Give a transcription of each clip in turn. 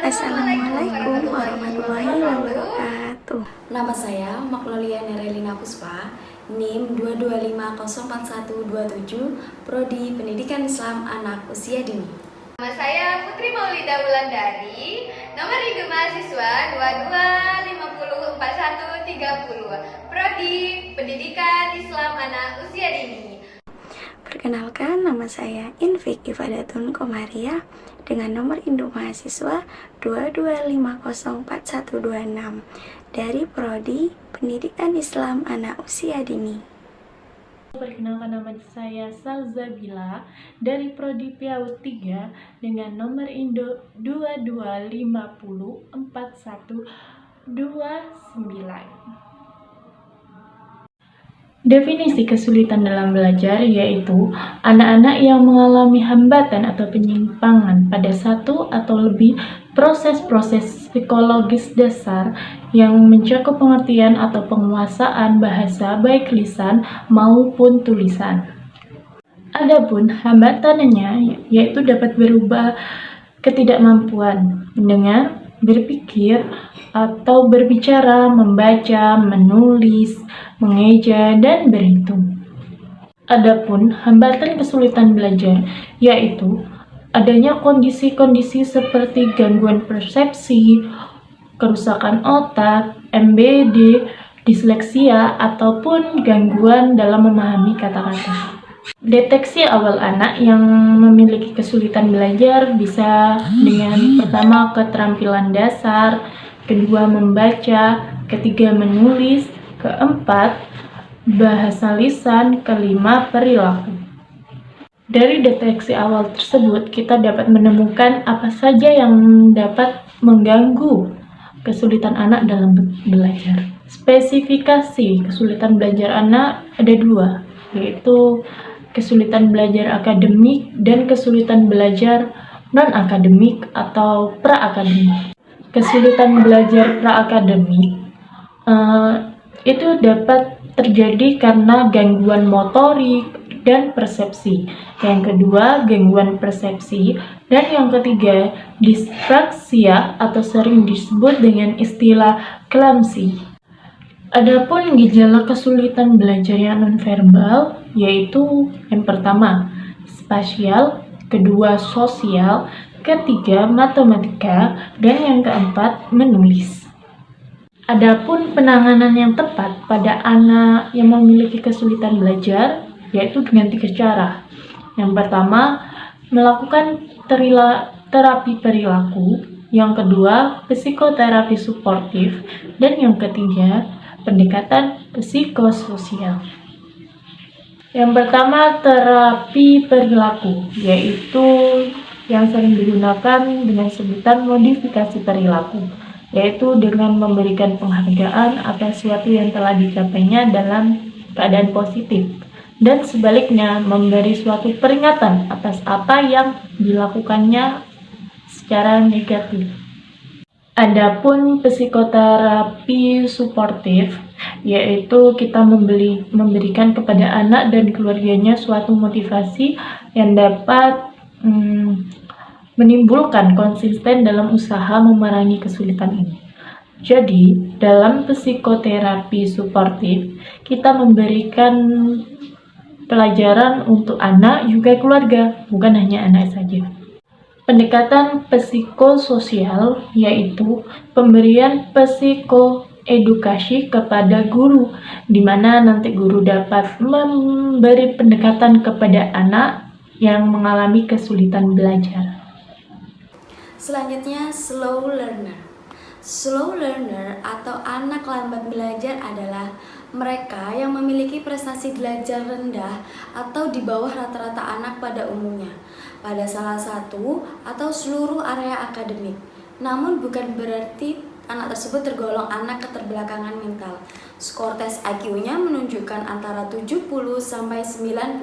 Assalamualaikum warahmatullahi wabarakatuh. Nama saya Magnolia Nerelina Puspa, NIM 225041127, Prodi Pendidikan Islam Anak Usia Dini. Nama saya Putri Maulida Wulandari, nomor induk mahasiswa 22504130, Prodi Pendidikan Islam Anak Usia Dini. Perkenalkan, nama saya Infik Ifadatun Komariah dengan nomor induk mahasiswa 22504126 dari Prodi Pendidikan Islam Anak Usia Dini. Perkenalkan, nama saya Salzabila dari Prodi PAUD 3 dengan nomor induk 22504129. Definisi kesulitan dalam belajar yaitu anak-anak yang mengalami hambatan atau penyimpangan pada satu atau lebih proses-proses psikologis dasar yang mencakup pengertian atau penguasaan bahasa baik lisan maupun tulisan. Adapun hambatannya yaitu dapat berupa ketidakmampuan mendengar, berpikir, atau berbicara, membaca, menulis, mengeja, dan berhitung. Adapun hambatan kesulitan belajar yaitu adanya kondisi-kondisi seperti gangguan persepsi, kerusakan otak, MBD, disleksia, ataupun gangguan dalam memahami kata-kata. Deteksi awal anak yang memiliki kesulitan belajar bisa dengan pertama keterampilan dasar, kedua membaca, ketiga menulis, keempat bahasa lisan, kelima perilaku. Dari deteksi awal tersebut kita dapat menemukan apa saja yang dapat mengganggu kesulitan anak dalam belajar. Spesifikasi kesulitan belajar anak ada dua, yaitu kesulitan belajar akademik dan kesulitan belajar non-akademik atau pra-akademik. Kesulitan belajar pra-akademik itu dapat terjadi karena gangguan motorik dan persepsi. Yang kedua, gangguan persepsi. Dan yang ketiga, dispraksia atau sering disebut dengan istilah klamsi. Adapun gejala kesulitan belajar yang nonverbal yaitu yang pertama spasial, kedua sosial, ketiga matematika, dan yang keempat menulis. Adapun penanganan yang tepat pada anak yang memiliki kesulitan belajar yaitu dengan 3 cara. Yang pertama, melakukan terapi perilaku, yang kedua psikoterapi suportif, dan yang ketiga pendekatan psikososial. Yang pertama, terapi perilaku, yaitu yang sering digunakan dengan sebutan modifikasi perilaku, yaitu dengan memberikan penghargaan atas sesuatu yang telah dicapainya dalam keadaan positif, dan sebaliknya memberi suatu peringatan atas apa yang dilakukannya secara negatif. Adapun psikoterapi suportif yaitu kita memberikan kepada anak dan keluarganya suatu motivasi yang dapat menimbulkan konsisten dalam usaha memerangi kesulitan ini. Jadi, dalam psikoterapi suportif kita memberikan pelajaran untuk anak juga keluarga, bukan hanya anak saja. Pendekatan psikososial yaitu pemberian psikoedukasi kepada guru, di mana nanti guru dapat memberi pendekatan kepada anak yang mengalami kesulitan belajar. Selanjutnya, slow learner. Slow learner atau anak lambat belajar adalah mereka yang memiliki prestasi belajar rendah atau di bawah rata-rata anak pada umumnya pada salah satu atau seluruh area akademik. Namun bukan berarti anak tersebut tergolong anak keterbelakangan mental. Skor tes IQ-nya menunjukkan antara 70 sampai 90.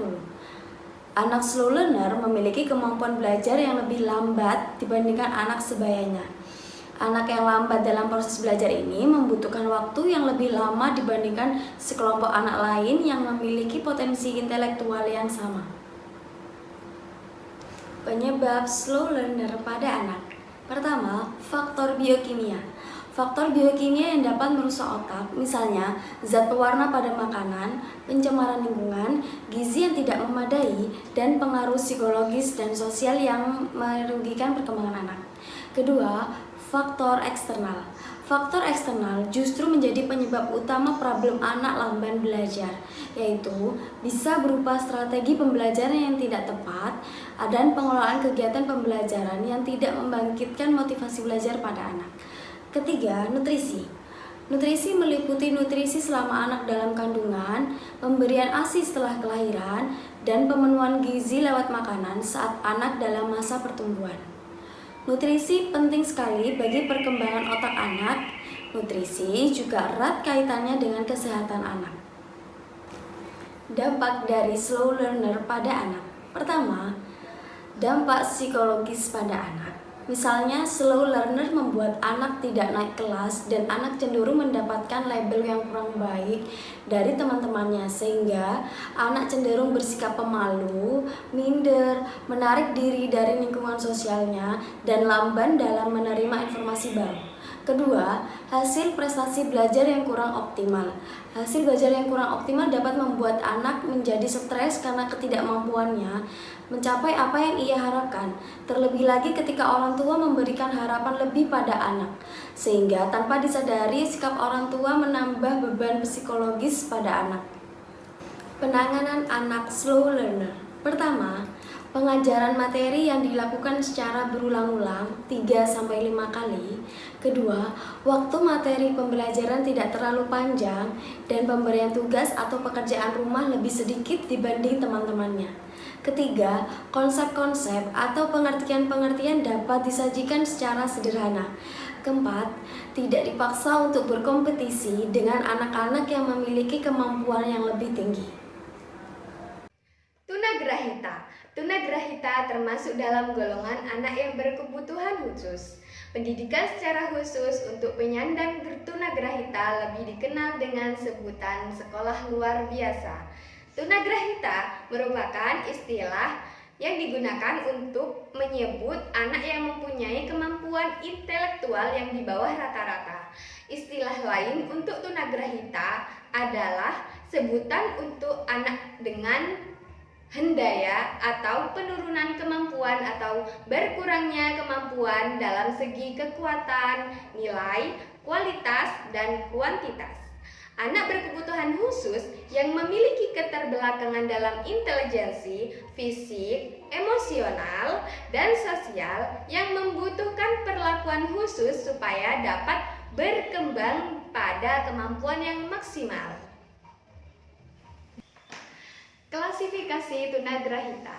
Anak slow learner memiliki kemampuan belajar yang lebih lambat dibandingkan anak sebayanya. Anak yang lambat dalam proses belajar ini membutuhkan waktu yang lebih lama dibandingkan sekelompok anak lain yang memiliki potensi intelektual yang sama. Penyebab slow learner pada anak. Pertama, faktor biokimia. Faktor biokimia yang dapat merusak otak, misalnya zat pewarna pada makanan, pencemaran lingkungan, gizi yang tidak memadai, dan pengaruh psikologis dan sosial yang merugikan perkembangan anak. Kedua, faktor eksternal. Faktor eksternal justru menjadi penyebab utama problem anak lamban belajar, yaitu bisa berupa strategi pembelajaran yang tidak tepat dan pengelolaan kegiatan pembelajaran yang tidak membangkitkan motivasi belajar pada anak. Ketiga, nutrisi. Nutrisi meliputi nutrisi selama anak dalam kandungan, pemberian ASI setelah kelahiran, dan pemenuhan gizi lewat makanan saat anak dalam masa pertumbuhan. Nutrisi penting sekali bagi perkembangan otak anak. Nutrisi juga erat kaitannya dengan kesehatan anak. Dampak dari slow learner pada anak. Pertama, dampak psikologis pada anak. Misalnya, slow learner membuat anak tidak naik kelas dan anak cenderung mendapatkan label yang kurang baik dari teman-temannya, sehingga anak cenderung bersikap pemalu, minder, menarik diri dari lingkungan sosialnya, dan lamban dalam menerima informasi baru. Kedua, hasil prestasi belajar yang kurang optimal. Hasil belajar yang kurang optimal dapat membuat anak menjadi stres karena ketidakmampuannya mencapai apa yang ia harapkan. Terlebih lagi ketika orang tua memberikan harapan lebih pada anak, sehingga tanpa disadari sikap orang tua menambah beban psikologis pada anak. Penanganan anak slow learner. Pertama, pengajaran materi yang dilakukan secara berulang-ulang 3-5 kali. Kedua, waktu materi pembelajaran tidak terlalu panjang dan pemberian tugas atau pekerjaan rumah lebih sedikit dibanding teman-temannya. Ketiga, konsep-konsep atau pengertian-pengertian dapat disajikan secara sederhana. Keempat, tidak dipaksa untuk berkompetisi dengan anak-anak yang memiliki kemampuan yang lebih tinggi. Tunagrahita. Tunagrahita termasuk dalam golongan anak yang berkebutuhan khusus. Pendidikan secara khusus untuk penyandang tunagrahita lebih dikenal dengan sebutan sekolah luar biasa. Tunagrahita merupakan istilah yang digunakan untuk menyebut anak yang mempunyai kemampuan intelektual yang di bawah rata-rata. Istilah lain untuk tunagrahita adalah sebutan untuk anak dengan hendaya atau penurunan kemampuan atau berkurangnya kemampuan dalam segi kekuatan, nilai, kualitas, dan kuantitas. Anak berkebutuhan khusus yang memiliki keterbelakangan dalam intelijensi, fisik, emosional, dan sosial yang membutuhkan perlakuan khusus supaya dapat berkembang pada kemampuan yang maksimal. Klasifikasi tunagrahita.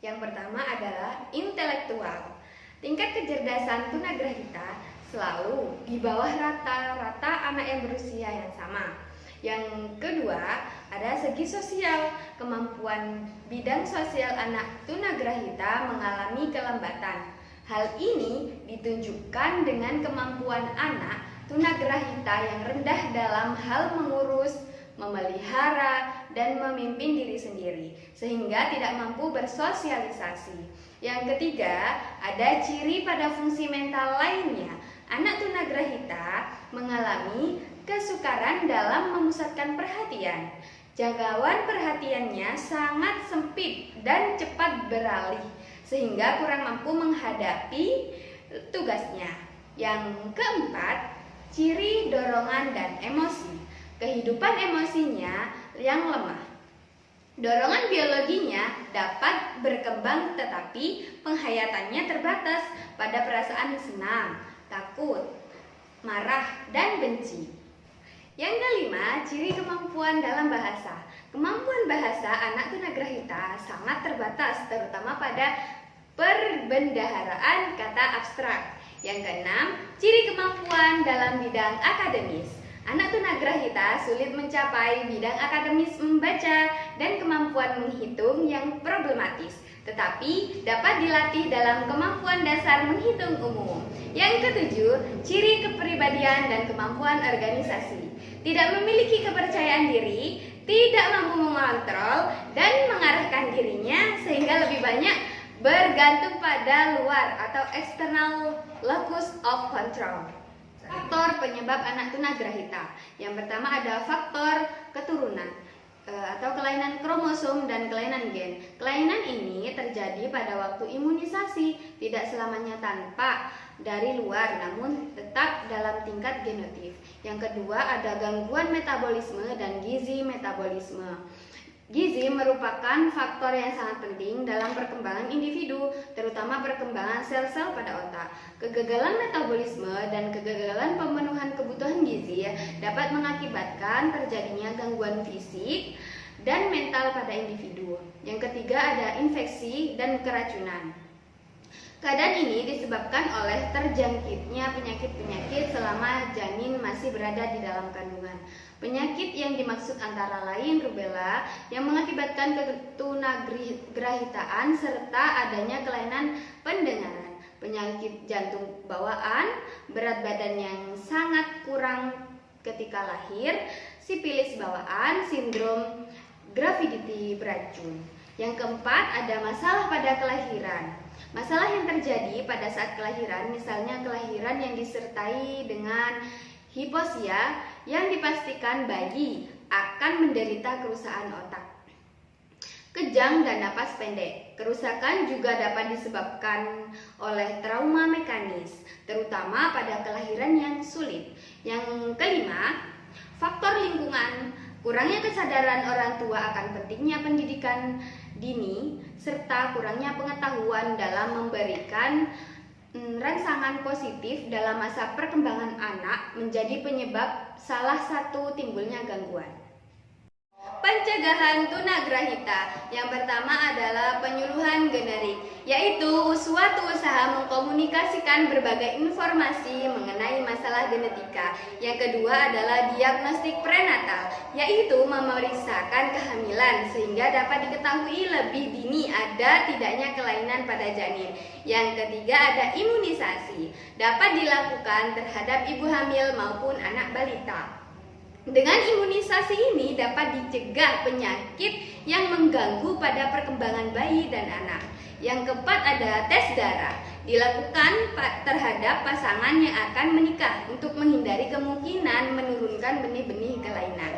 Yang pertama adalah intelektual. Tingkat kecerdasan tunagrahita selalu di bawah rata-rata anak yang berusia yang sama. Yang kedua, ada segi sosial. Kemampuan bidang sosial anak tunagrahita mengalami kelambatan. Hal ini ditunjukkan dengan kemampuan anak tunagrahita yang rendah dalam hal mengurus, memelihara, dan memimpin diri sendiri, sehingga tidak mampu bersosialisasi. Yang ketiga, ada ciri pada fungsi mental lainnya. Anak tunagrahita mengalami kesukaran dalam memusatkan perhatian. Jangkauan perhatiannya sangat sempit dan cepat beralih, sehingga kurang mampu menghadapi tugasnya. Yang keempat, ciri dorongan dan emosi. Kehidupan emosinya yang lemah. Dorongan biologinya dapat berkembang tetapi penghayatannya terbatas pada perasaan senang, takut, marah, dan benci. Yang kelima, ciri kemampuan dalam bahasa. Kemampuan bahasa anak tunagrahita sangat terbatas, terutama pada perbendaharaan kata abstrak. Yang keenam, ciri kemampuan dalam bidang akademis. Anak tunagrahita sulit mencapai bidang akademis membaca dan kemampuan menghitung yang problematis, tetapi dapat dilatih dalam kemampuan dasar menghitung umum. Yang ketujuh, ciri kepribadian dan kemampuan organisasi. Tidak memiliki kepercayaan diri, tidak mampu mengontrol dan mengarahkan dirinya sehingga lebih banyak bergantung pada luar atau external locus of control. Faktor penyebab anak tunagrahita. Yang pertama ada faktor keturunan atau kelainan kromosom dan kelainan gen. Kelainan ini terjadi pada waktu imunisasi, tidak selamanya tampak dari luar namun tetap dalam tingkat genotip. Yang kedua ada gangguan metabolisme dan gizi metabolisme. Gizi merupakan faktor yang sangat penting dalam perkembangan individu, terutama perkembangan sel-sel pada otak. Kegagalan metabolisme dan kegagalan pemenuhan kebutuhan gizi dapat mengakibatkan terjadinya gangguan fisik dan mental pada individu. Yang ketiga ada infeksi dan keracunan. Keadaan ini disebabkan oleh terjangkitnya penyakit-penyakit selama janin masih berada di dalam kandungan. Penyakit yang dimaksud antara lain rubella yang mengakibatkan ketunagrahitaan serta adanya kelainan pendengaran, penyakit jantung bawaan, berat badan yang sangat kurang ketika lahir, sifilis bawaan, sindrom gravidity beracun. Yang keempat ada masalah pada kelahiran. Masalah yang terjadi pada saat kelahiran, misalnya kelahiran yang disertai dengan hiposia yang dipastikan bayi akan menderita kerusakan otak, kejang dan napas pendek. Kerusakan juga dapat disebabkan oleh trauma mekanis, terutama pada kelahiran yang sulit. Yang kelima, faktor lingkungan. Kurangnya kesadaran orang tua akan pentingnya pendidikan dini serta kurangnya pengetahuan dalam memberikan rangsangan positif dalam masa perkembangan anak menjadi penyebab salah satu timbulnya gangguan. Pencegahan tunagrahita. Yang pertama adalah penyuluhan generik, yaitu suatu usaha mengkomunikasikan berbagai informasi mengenai masalah genetika. Yang kedua adalah diagnostik prenatal, yaitu memeriksakan kehamilan sehingga dapat diketahui lebih dini ada tidaknya kelainan pada janin. Yang ketiga ada imunisasi, dapat dilakukan terhadap ibu hamil maupun anak balita. Dengan imunisasi ini dapat dicegah penyakit yang mengganggu pada perkembangan bayi dan anak. Yang keempat ada tes darah, dilakukan terhadap pasangan yang akan menikah untuk menghindari kemungkinan menurunkan benih-benih kelainan.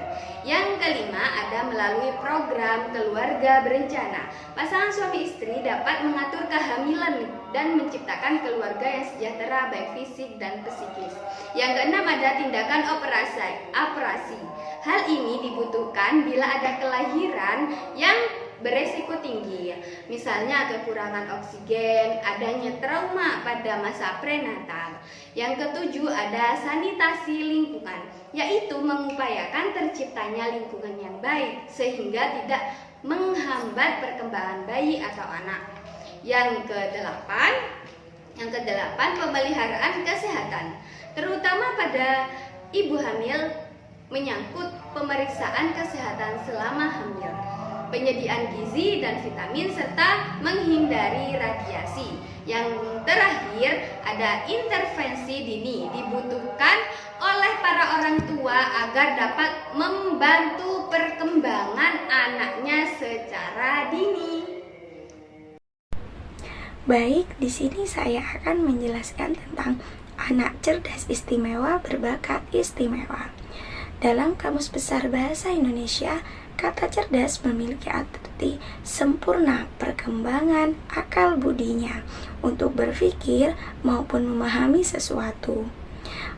Yang kelima ada melalui program keluarga berencana. Pasangan suami istri dapat mengatur kehamilan dan menciptakan keluarga yang sejahtera baik fisik dan psikis. Yang keenam ada tindakan operasi. Hal ini dibutuhkan bila ada kelahiran yang beresiko tinggi, misalnya kekurangan oksigen, adanya trauma pada masa prenatal. Yang ketujuh ada sanitasi lingkungan, yaitu mengupayakan terciptanya lingkungan yang baik sehingga tidak menghambat perkembangan bayi atau anak. Yang kedelapan pemeliharaan kesehatan, terutama pada ibu hamil menyangkut pemeriksaan kesehatan selama hamil, penyediaan gizi dan vitamin, serta menghindari radiasi. Yang terakhir ada intervensi dini, dibutuhkan oleh para orang tua agar dapat membantu perkembangan anaknya secara dini. Baik, di sini saya akan menjelaskan tentang anak cerdas istimewa berbakat istimewa. Dalam Kamus Besar Bahasa Indonesia, kata cerdas memiliki arti sempurna perkembangan akal budinya untuk berpikir maupun memahami sesuatu.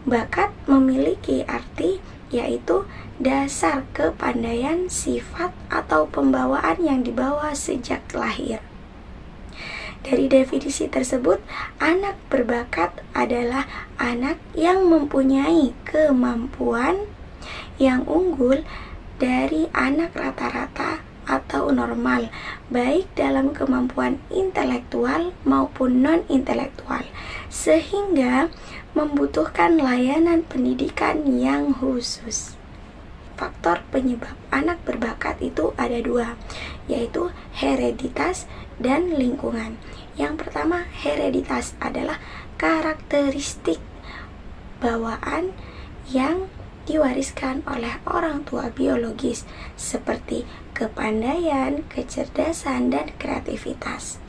Bakat memiliki arti yaitu dasar kepandaian, sifat atau pembawaan yang dibawa sejak lahir. Dari definisi tersebut, anak berbakat adalah anak yang mempunyai kemampuan yang unggul dari anak rata-rata atau normal, baik dalam kemampuan intelektual maupun non-intelektual, sehingga membutuhkan layanan pendidikan yang khusus. Faktor penyebab anak berbakat itu ada dua, yaitu hereditas dan lingkungan. Yang pertama, hereditas adalah karakteristik bawaan yang diwariskan oleh orang tua biologis seperti kepandaian, kecerdasan, dan kreativitas.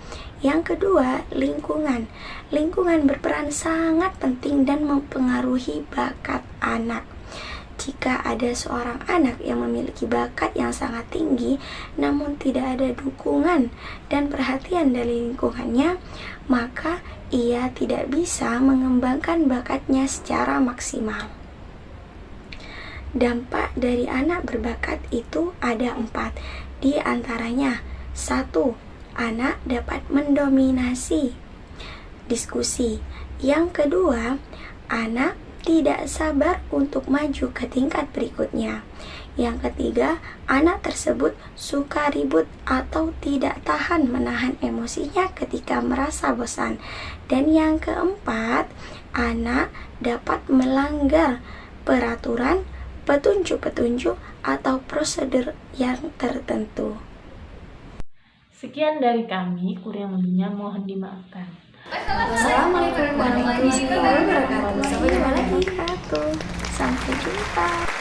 Yang kedua, lingkungan. Lingkungan berperan sangat penting dan mempengaruhi bakat anak. Jika ada seorang anak yang memiliki bakat yang sangat tinggi, namun tidak ada dukungan dan perhatian dari lingkungannya, maka ia tidak bisa mengembangkan bakatnya secara maksimal. Dampak dari anak berbakat itu ada 4, di antaranya 1. Anak dapat mendominasi diskusi. Yang kedua, anak tidak sabar untuk maju ke tingkat berikutnya. Yang ketiga, anak tersebut suka ribut atau tidak tahan menahan emosinya ketika merasa bosan. Dan yang keempat, anak dapat melanggar peraturan, petunjuk-petunjuk atau prosedur yang tertentu. Sekian dari kami, kurang lebihnya mohon dimaafkan. Wassalamualaikum warahmatullahi wabarakatuh. Sampai jumpa lagi. Sampai jumpa.